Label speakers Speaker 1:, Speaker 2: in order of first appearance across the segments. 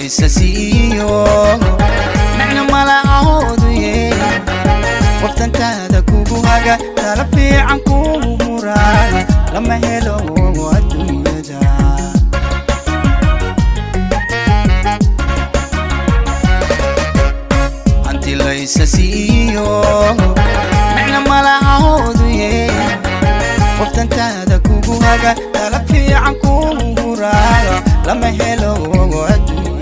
Speaker 1: سيو نحن ملاعودي وقتن كذا كوبوها ترفي عنكم مراد لما هلو الدنيا دا أنت ليس سيو نحن ملاعودي وقتن كذا كوبوها ترفي عنكم مراد لما هلو الدنيا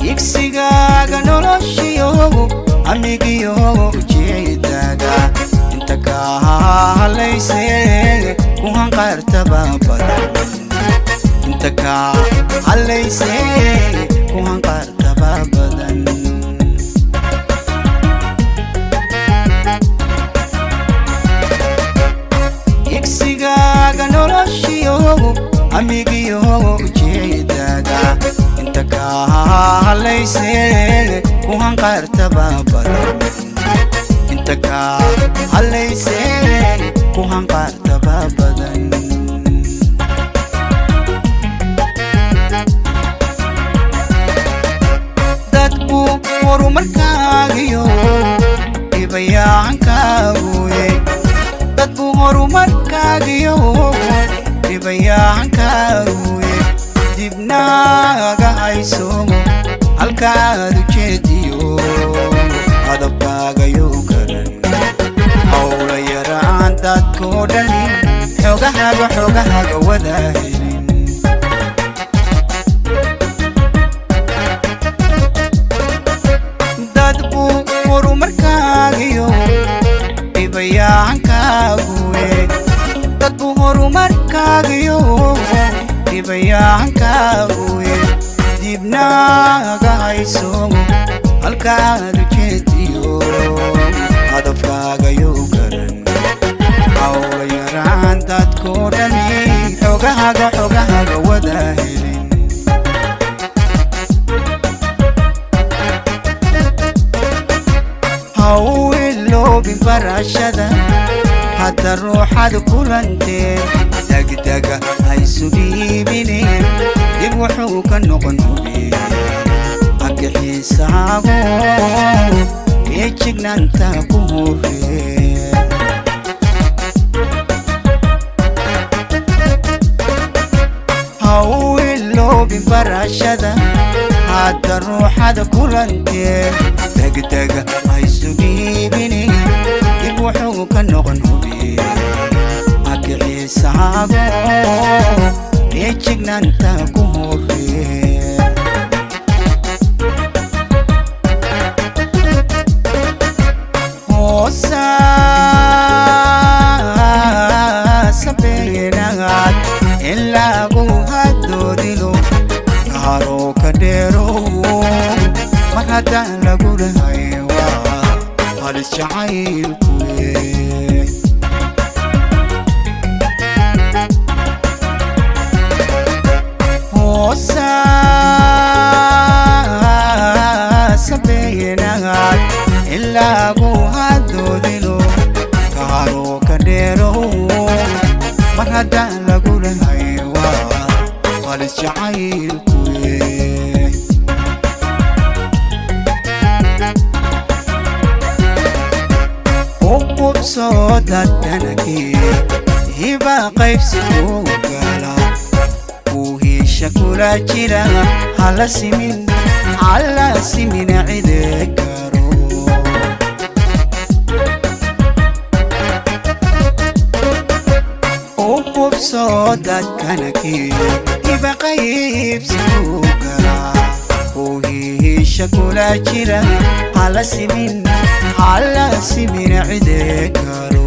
Speaker 1: يكسيغا نولوشيو أميغيو جيداغا انتكا هاليسي كوهان قارتبا بدن انتكا هاليسي كوهان قارتبا بدن يكسيغا نولوشيو أميغيو جيداغا انتكا هاليسي كوهان قارتبا بدن انتكا هاليسي كوهان قارتبا بدن دادكو ورو مركاغيو إبايان كاغوي دادكو ورو مركاغيو إبايان كاغوي dibnaaga haysomo halkaad u jeediyo adabkaagayo garan hawla yaraan dadkoo dhani xoogahaaga wada helin dad buu horumarkaagiyo dhibayaankaaguwe dad buu horumarkaagiyo dhibayaankaaguwe dibnaaga haysomo halkaad u jeediyo adabkaagayo garan hawla yaraan dadkoo dhani xoogahaaga wada helin hawiloobi barashada hadda ruuxaad kulantee degdega haysu dhiibineen dib wuxuu ka noqon hubiye agaxiisaago ee jignaanta ku horree hawiloobi barashada hadda ruuxaad kulantee degdega haysu dhiibineen dib wuxuu ka noqon hubiye agaxiisaago ee jignaanta ku horree sabeenaad ilaagu hadoodilo kaharoo ka dheerow mar haddaan lagu dhahay waa halis jacaylkuwe sabeenaad ilaagu hadoodilo kaharoo ka dheerow mar haddaan lagu dhahay waa halis jacaylkuwe uqubsoo daddanakee hibaa qaybsiguu gala uu hiisha kula jira hala simin cide garo uqubsoo dadkanakee hiba qaybsiguu gala uu hiisha kula jira hala simin cide garo